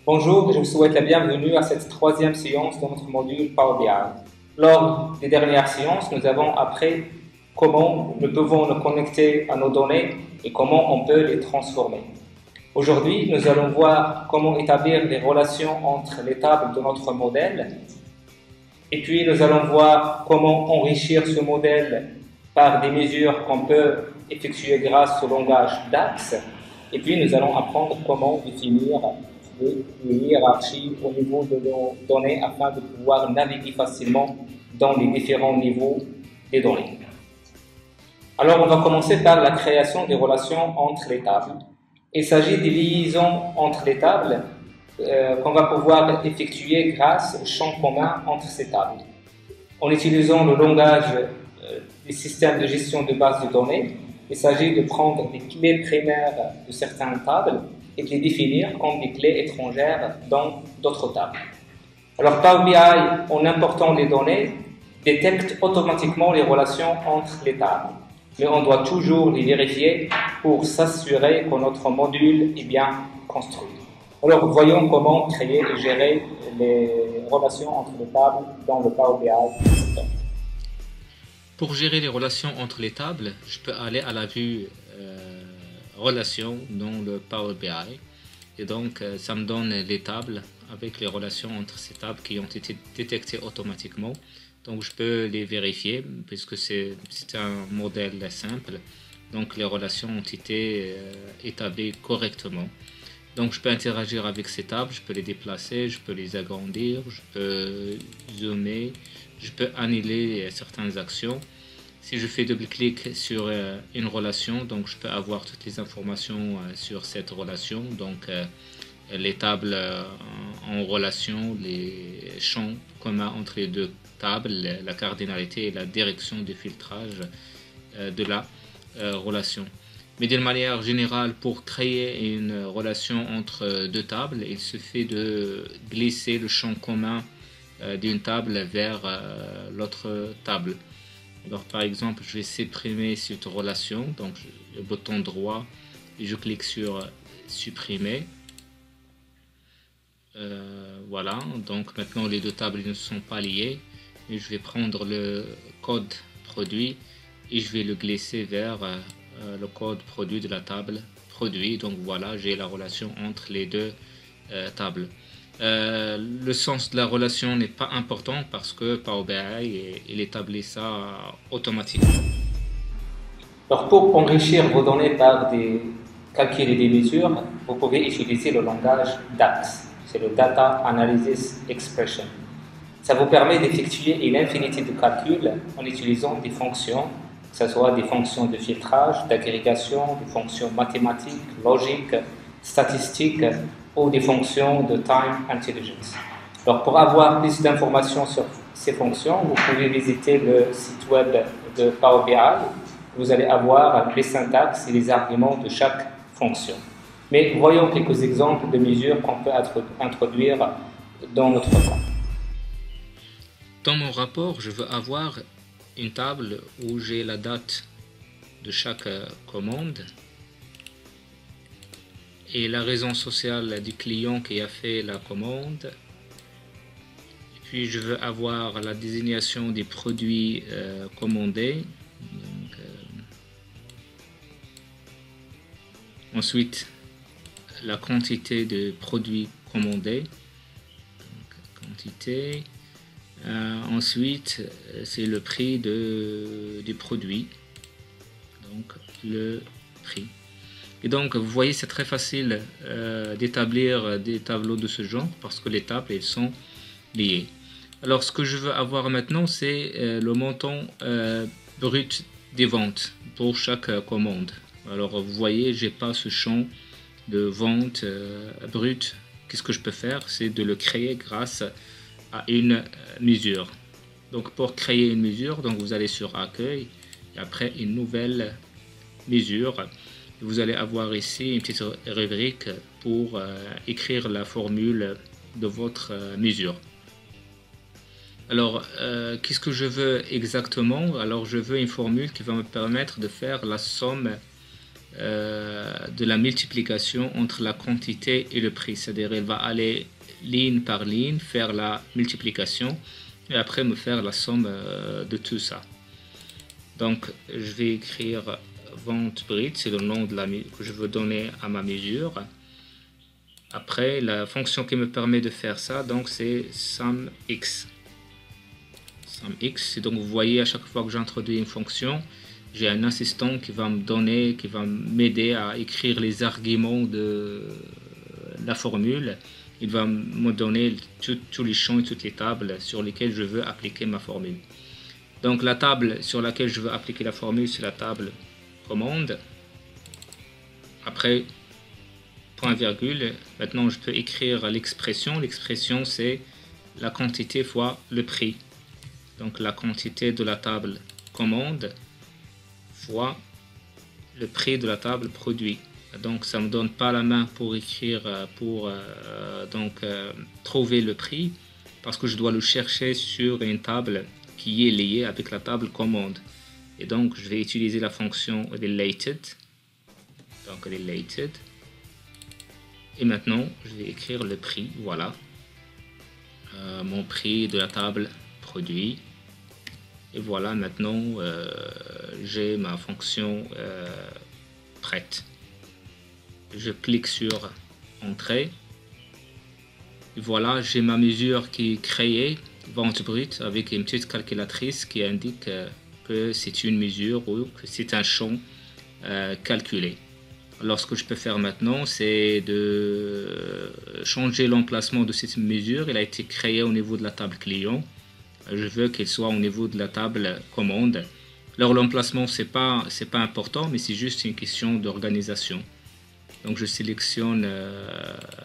Bonjour, je vous souhaite la bienvenue à cette troisième séance de notre module Power BI. Lors des dernières séances, nous avons appris comment nous pouvons nous connecter à nos données et comment on peut les transformer. Aujourd'hui, nous allons voir comment établir les relations entre les tables de notre modèle et puis nous allons voir comment enrichir ce modèle par des mesures qu'on peut effectuer grâce au langage DAX. Et puis nous allons apprendre comment définir les hiérarchies au niveau de nos données afin de pouvoir naviguer facilement dans les différents niveaux des données. Alors on va commencer par la création des relations entre les tables. Il s'agit des liaisons entre les tables qu'on va pouvoir effectuer grâce au champ commun entre ces tables. En utilisant le langage des systèmes de gestion de base de données, il s'agit de prendre les clés primaires de certaines tables et de les définir comme des clés étrangères dans d'autres tables. Alors Power BI, en important les données, détecte automatiquement les relations entre les tables. Mais on doit toujours les vérifier pour s'assurer que notre module est bien construit. Alors, voyons comment créer et gérer les relations entre les tables dans le Power BI. Pour gérer les relations entre les tables, je peux aller à la vue relations dans le Power BI. Et donc, ça me donne les tables avec les relations entre ces tables qui ont été détectées automatiquement. Donc, je peux les vérifier puisque c'est un modèle simple. Donc, les relations ont été établies correctement. Donc, je peux interagir avec ces tables, je peux les déplacer, je peux les agrandir, je peux zoomer, je peux annuler certaines actions. Si je fais double-clic sur une relation, donc je peux avoir toutes les informations sur cette relation. Donc, les tables en relation, les champs communs entre les deux tables, la cardinalité et la direction de filtrage de la relation. Mais d'une manière générale, pour créer une relation entre deux tables, il suffit de glisser le champ commun d'une table vers l'autre table. Alors, par exemple, je vais supprimer cette relation, donc le bouton droit et je clique sur supprimer. Voilà, donc maintenant les deux tables ne sont pas liées. Et je vais prendre le code produit et je vais le glisser vers le code produit de la table produit. Donc voilà, j'ai la relation entre les deux tables. Le sens de la relation n'est pas important parce que Power BI il établit ça automatiquement. Alors, pour enrichir vos données par des calculs et des mesures, vous pouvez utiliser le langage DAX. C'est le Data Analysis Expression. Ça vous permet d'effectuer une infinité de calculs en utilisant des fonctions, que ce soit des fonctions de filtrage, d'agrégation, des fonctions mathématiques, logiques, statistiques ou des fonctions de time intelligence. Alors, pour avoir plus d'informations sur ces fonctions, vous pouvez visiter le site web de Power BI. Vous allez avoir les syntaxes et les arguments de chaque fonction. Mais voyons quelques exemples de mesures qu'on peut introduire dans notre cas. Dans mon rapport, je veux avoir une table où j'ai la date de chaque commande et la raison sociale du client qui a fait la commande. Et puis je veux avoir la désignation des produits commandés. Donc, ensuite, la quantité de produits commandés. Donc, quantité. Ensuite, c'est le prix du produit, donc le prix. Et donc, vous voyez, c'est très facile d'établir des tableaux de ce genre parce que les tables, elles sont liées. Alors, ce que je veux avoir maintenant, c'est le montant brut des ventes pour chaque commande. Alors, vous voyez, j'ai pas ce champ de vente brut. Qu'est-ce que je peux faire? C'est de le créer grâce à une mesure. Donc pour créer une mesure, donc vous allez sur accueil et après une nouvelle mesure. Vous allez avoir ici une petite rubrique pour écrire la formule de votre mesure. Alors qu'est-ce que je veux exactement? Alors je veux une formule qui va me permettre de faire la somme de la multiplication entre la quantité et le prix. C'est-à-dire elle va aller ligne par ligne, faire la multiplication et après me faire la somme de tout ça. Donc je vais écrire vente brute, c'est le nom que je veux donner à ma mesure. Après, la fonction qui me permet de faire ça, donc c'est SUMX. SUMX, donc vous voyez, à chaque fois que j'introduis une fonction, j'ai un assistant qui va me donner, qui va m'aider à écrire les arguments de la formule. Il va me donner tous les champs et toutes les tables sur lesquelles je veux appliquer ma formule. Donc la table sur laquelle je veux appliquer la formule, c'est la table commande. Après, point virgule, maintenant je peux écrire l'expression. L'expression c'est la quantité fois le prix. Donc la quantité de la table commande fois le prix de la table produit. Donc ça me donne pas la main pour écrire, trouver le prix, parce que je dois le chercher sur une table qui est liée avec la table commande. Et donc je vais utiliser la fonction related. Donc related. Et maintenant je vais écrire le prix. Voilà. Mon prix de la table produit. Et voilà, maintenant j'ai ma fonction prête. Je clique sur entrée. Et voilà, j'ai ma mesure qui est créée, vente brute, avec une petite calculatrice qui indique que c'est une mesure ou que c'est un champ calculé. Alors ce que je peux faire maintenant, c'est de changer l'emplacement de cette mesure. Elle a été créée au niveau de la table client. Je veux qu'elle soit au niveau de la table commande. Alors l'emplacement, c'est pas important, mais c'est juste une question d'organisation. Donc je sélectionne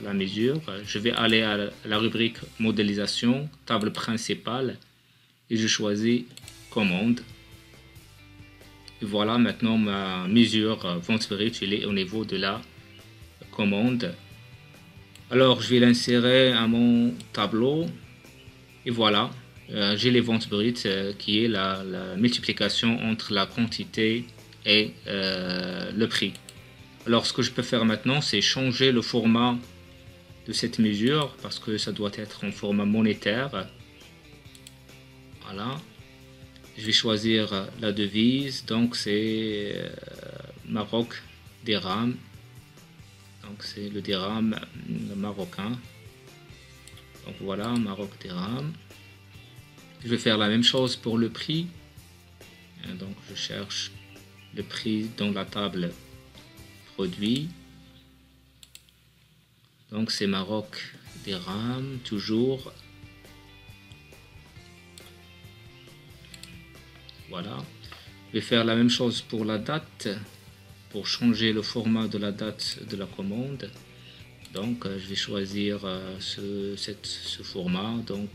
la mesure. Je vais aller à la rubrique modélisation, table principale, et je choisis commande. Et voilà, maintenant ma mesure vente brute, elle est au niveau de la commande. Alors je vais l'insérer à mon tableau. Et voilà, j'ai les ventes brutes qui est la multiplication entre la quantité et le prix. Alors ce que je peux faire maintenant, c'est changer le format de cette mesure parce que ça doit être en format monétaire. Voilà. Je vais choisir la devise, donc c'est Maroc dirham. Donc c'est le dirham marocain. Donc voilà, Maroc dirham. Je vais faire la même chose pour le prix. Donc je cherche le prix dans la table produit. Donc c'est Maroc dirham, toujours. Voilà. Je vais faire la même chose pour la date, pour changer le format de la date de la commande. Donc je vais choisir ce format. Donc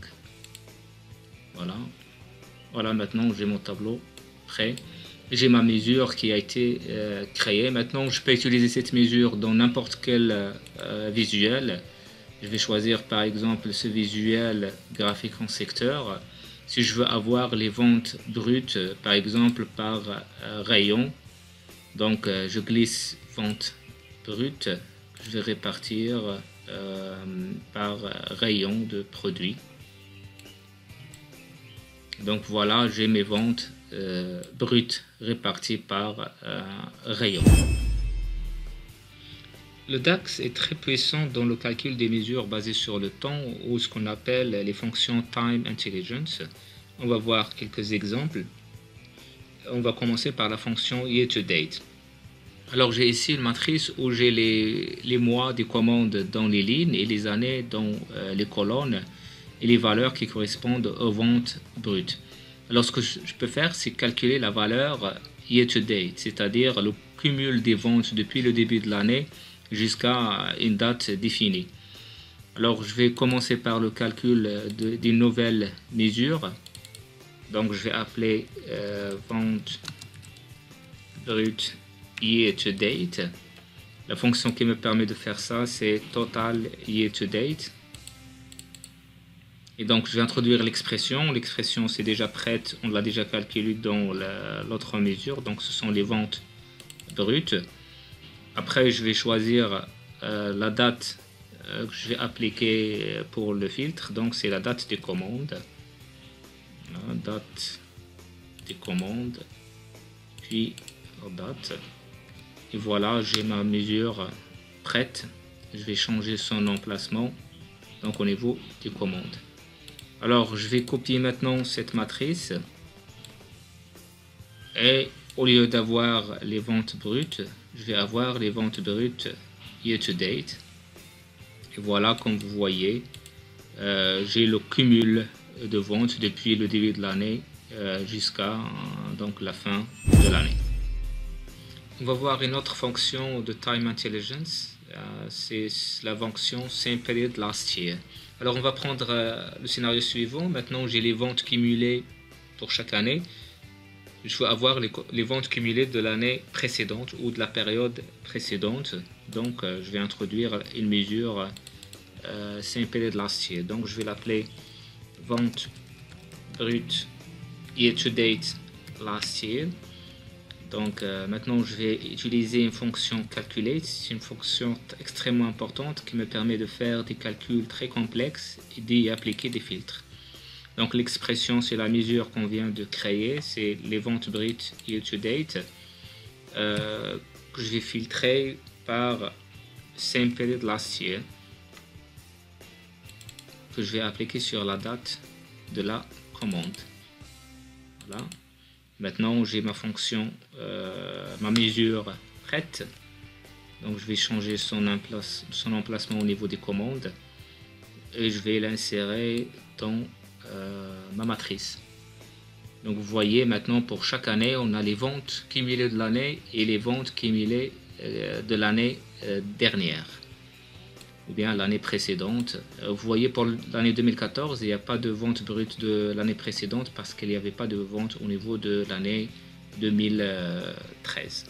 voilà, maintenant j'ai mon tableau prêt. J'ai ma mesure qui a été créée. Maintenant je peux utiliser cette mesure dans n'importe quel visuel. Je vais choisir par exemple ce visuel graphique en secteur. Si je veux avoir les ventes brutes par exemple par rayon, donc je glisse vente brute, je vais répartir par rayon de produit. Donc voilà, j'ai mes ventes brutes réparties par rayon. Le DAX est très puissant dans le calcul des mesures basées sur le temps ou ce qu'on appelle les fonctions Time Intelligence. On va voir quelques exemples. On va commencer par la fonction Year to Date. Alors j'ai ici une matrice où j'ai les mois des commandes dans les lignes et les années dans les colonnes et les valeurs qui correspondent aux ventes brutes. Alors ce que je peux faire, c'est calculer la valeur Year to Date, c'est-à-dire le cumul des ventes depuis le début de l'année jusqu'à une date définie. Alors je vais commencer par le calcul d'une nouvelle mesure. Donc je vais appeler vente brute year to date. La fonction qui me permet de faire ça, c'est total year to date. Et donc je vais introduire l'expression. L'expression c'est déjà prête, on l'a déjà calculé dans l'autre mesure. Donc ce sont les ventes brutes. Après, je vais choisir la date que je vais appliquer pour le filtre. Donc, c'est la date des commandes. La date des commandes. Puis, la date. Et voilà, j'ai ma mesure prête. Je vais changer son emplacement. Donc, au niveau des commandes. Alors, je vais copier maintenant cette matrice. Et au lieu d'avoir les ventes brutes, je vais avoir les ventes brutes year to date. Et voilà, comme vous voyez, j'ai le cumul de ventes depuis le début de l'année jusqu'à donc la fin de l'année. On va voir une autre fonction de Time Intelligence, c'est la fonction Same Period Last Year. Alors on va prendre le scénario suivant. Maintenant j'ai les ventes cumulées pour chaque année. Je veux avoir les ventes cumulées de l'année précédente ou de la période précédente. Donc je vais introduire une mesure Same Period Last Year. Donc je vais l'appeler vente brute year to date last year. Donc maintenant je vais utiliser une fonction calculate. C'est une fonction extrêmement importante qui me permet de faire des calculs très complexes et d'y appliquer des filtres. Donc l'expression, c'est la mesure qu'on vient de créer, c'est les ventes brutes year to date que je vais filtrer par same period last year, que je vais appliquer sur la date de la commande. Voilà. Maintenant j'ai ma fonction, ma mesure prête. Donc je vais changer son emplacement au niveau des commandes et je vais l'insérer dans ma matrice. Donc vous voyez maintenant pour chaque année on a les ventes cumulées de l'année et les ventes cumulées de l'année dernière ou bien l'année précédente. Vous voyez pour l'année 2014 il n'y a pas de vente brute de l'année précédente parce qu'il n'y avait pas de vente au niveau de l'année 2013.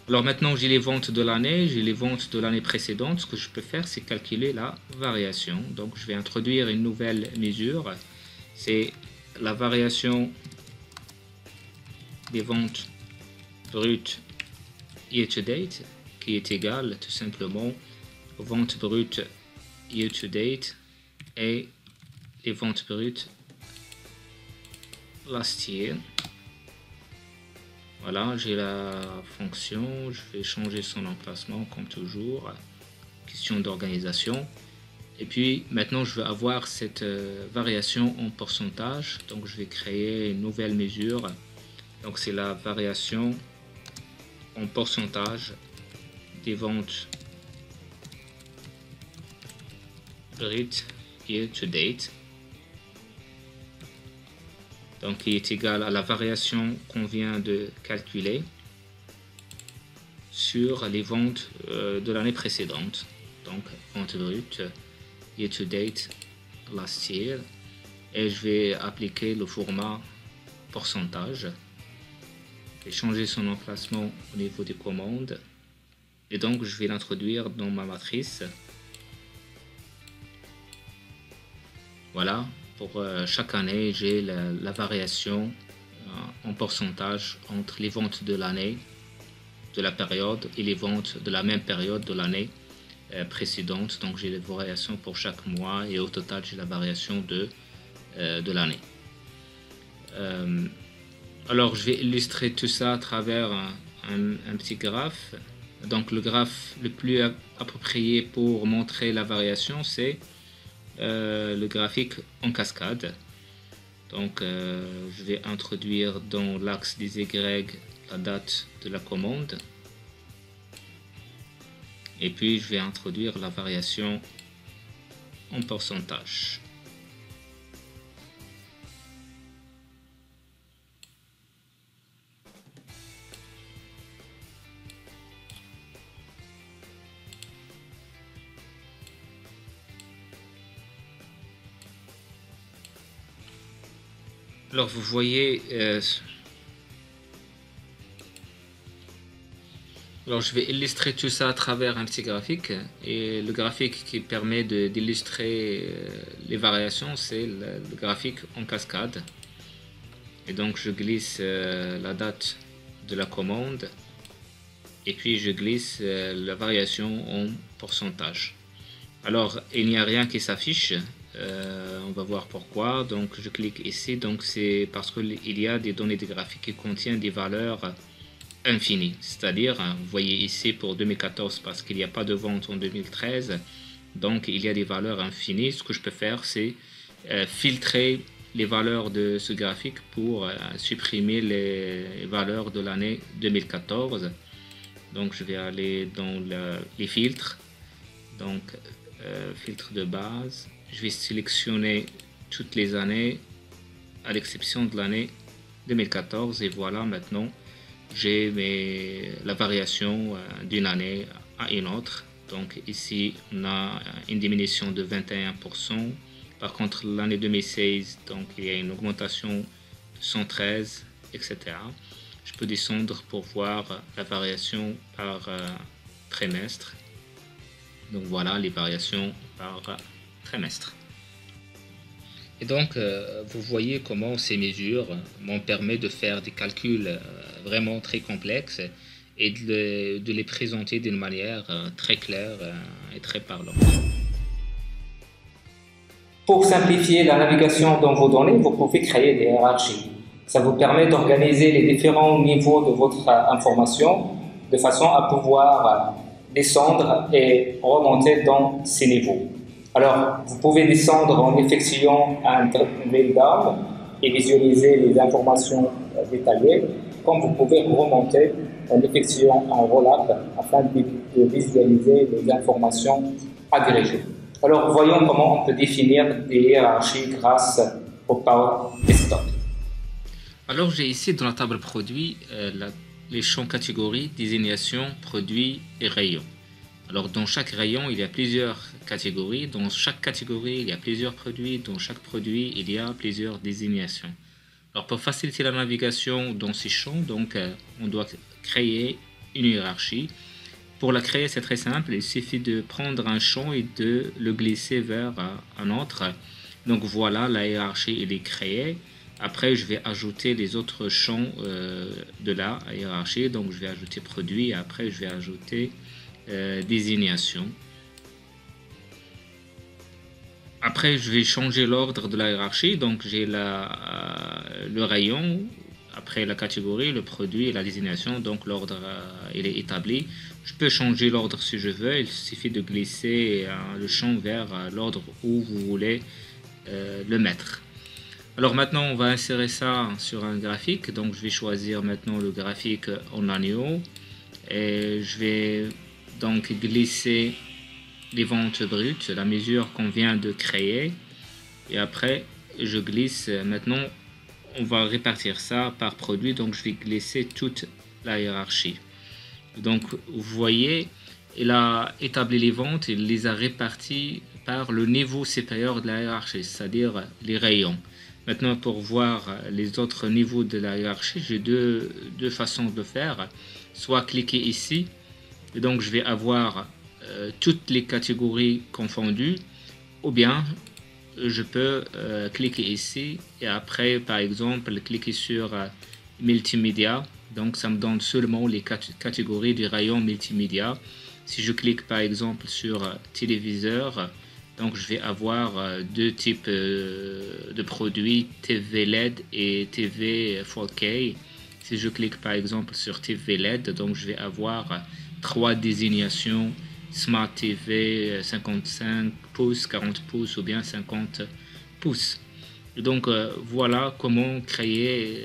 Alors maintenant j'ai les ventes de l'année, j'ai les ventes de l'année précédente. Ce que je peux faire c'est calculer la variation. Donc je vais introduire une nouvelle mesure. C'est la variation des ventes brutes year to date qui est égale tout simplement aux ventes brutes year to date et les ventes brutes last year. Voilà, j'ai la fonction, je vais changer son emplacement comme toujours, question d'organisation. Et puis maintenant je veux avoir cette variation en pourcentage, donc je vais créer une nouvelle mesure. Donc c'est la variation en pourcentage des ventes brutes year to date. Donc qui est égal à la variation qu'on vient de calculer sur les ventes de l'année précédente. Donc vente brute year to date last year, et je vais appliquer le format pourcentage et changer son emplacement au niveau des commandes, et donc je vais l'introduire dans ma matrice. Voilà, pour chaque année j'ai la variation en pourcentage entre les ventes de l'année, de la période, et les ventes de la même période de l'année précédente. Donc j'ai les variations pour chaque mois et au total j'ai la variation de l'année. Alors je vais illustrer tout ça à travers un petit graphe. Donc le graphe le plus approprié pour montrer la variation, c'est le graphique en cascade. Donc je vais introduire dans l'axe des Y la date de la commande, et puis je vais introduire la variation en pourcentage. Alors vous voyez, alors je vais illustrer tout ça à travers un petit graphique, et le graphique qui permet d'illustrer les variations, c'est le graphique en cascade. Et donc je glisse la date de la commande et puis je glisse la variation en pourcentage. Alors il n'y a rien qui s'affiche, on va voir pourquoi. Donc je clique ici, donc c'est parce qu'il y a des données de graphique qui contiennent des valeurs infinies, c'est-à-dire vous voyez ici pour 2014 parce qu'il n'y a pas de vente en 2013, donc il y a des valeurs infinies. Ce que je peux faire, c'est filtrer les valeurs de ce graphique pour supprimer les valeurs de l'année 2014. Donc je vais aller dans les filtres, donc filtre de base, je vais sélectionner toutes les années à l'exception de l'année 2014 et voilà, maintenant j'ai la variation d'une année à une autre. Donc ici on a une diminution de 21%. Par contre l'année 2016, donc il y a une augmentation de 113, etc. Je peux descendre pour voir la variation par trimestre. Donc voilà les variations par trimestre. Et donc vous voyez comment ces mesures m'ont permis de faire des calculs vraiment très complexes et de les présenter d'une manière très claire et très parlante. Pour simplifier la navigation dans vos données, vous pouvez créer des hiérarchies. Ça vous permet d'organiser les différents niveaux de votre information de façon à pouvoir descendre et remonter dans ces niveaux. Alors, vous pouvez descendre en effectuant un drill down et visualiser les informations détaillées, comme vous pouvez remonter en effectuant un roll-up afin de visualiser les informations agrégées. Alors, voyons comment on peut définir des hiérarchies grâce au Power Desktop. Alors, j'ai ici dans la table produit les champs catégories, désignation, produits et rayons. Alors, dans chaque rayon, il y a plusieurs catégories. Dans chaque catégorie, il y a plusieurs produits. Dans chaque produit, il y a plusieurs désignations. Alors, pour faciliter la navigation dans ces champs, donc, on doit créer une hiérarchie. Pour la créer, c'est très simple. Il suffit de prendre un champ et de le glisser vers un autre. Donc, voilà, la hiérarchie elle est créée. Après, je vais ajouter les autres champs de la hiérarchie. Donc, je vais ajouter produit et après, je vais ajouter désignation. Après, je vais changer l'ordre de la hiérarchie. Donc, j'ai le rayon, après la catégorie, le produit et la désignation. Donc, l'ordre il est établi. Je peux changer l'ordre si je veux. Il suffit de glisser le champ vers l'ordre où vous voulez le mettre. Alors maintenant, on va insérer ça sur un graphique. Donc, je vais choisir maintenant le graphique en agneau. Et je vais donc glisser les ventes brutes, la mesure qu'on vient de créer. Et après, je glisse. Maintenant, on va répartir ça par produit. Donc, je vais glisser toute la hiérarchie. Donc, vous voyez, il a établi les ventes, il les a réparties par le niveau supérieur de la hiérarchie, c'est-à-dire les rayons. Maintenant, pour voir les autres niveaux de la hiérarchie, j'ai deux façons de faire. Soit cliquer ici, et donc je vais avoir toutes les catégories confondues, ou bien je peux cliquer ici et après, par exemple, cliquer sur multimédia. Donc, ça me donne seulement les catégories du rayon multimédia. Si je clique par exemple sur téléviseur, donc je vais avoir deux types de produits, TV LED et TV 4K. Si je clique par exemple sur TV LED, donc je vais avoir trois désignations, Smart TV 55 pouces, 40 pouces ou bien 50 pouces. Et donc voilà comment créer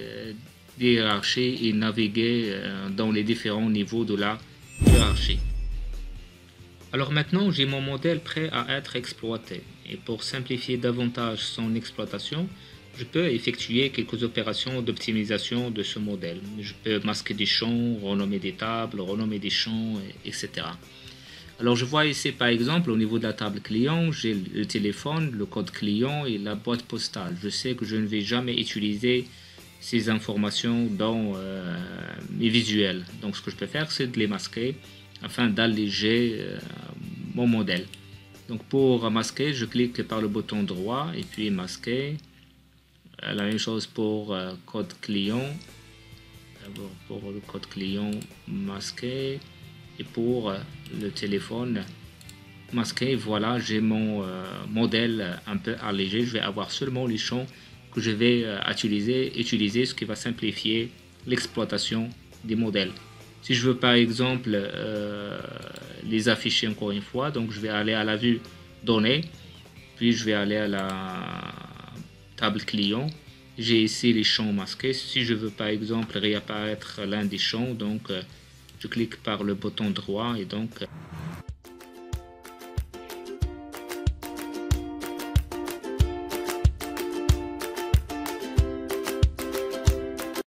des hiérarchies et naviguer dans les différents niveaux de la hiérarchie. Alors maintenant, j'ai mon modèle prêt à être exploité. Et pour simplifier davantage son exploitation, je peux effectuer quelques opérations d'optimisation de ce modèle. Je peux masquer des champs, renommer des tables, renommer des champs, etc. Alors je vois ici par exemple au niveau de la table client, j'ai le téléphone, le code client et la boîte postale. Je sais que je ne vais jamais utiliser ces informations dans mes visuels. Donc ce que je peux faire, c'est de les masquer afin d'alléger mon modèle. Donc pour masquer, je clique par le bouton droit et puis masquer. La même chose pour code client. D'abord pour le code client masqué. Et pour le téléphone masqué, voilà, j'ai mon modèle un peu allégé. Je vais avoir seulement les champs que je vais utiliser, ce qui va simplifier l'exploitation des modèles. Si je veux par exemple les afficher encore une fois, donc je vais aller à la vue données, puis je vais aller à la table client. J'ai ici les champs masqués. Si je veux par exemple réapparaître l'un des champs, donc je clique par le bouton droit et donc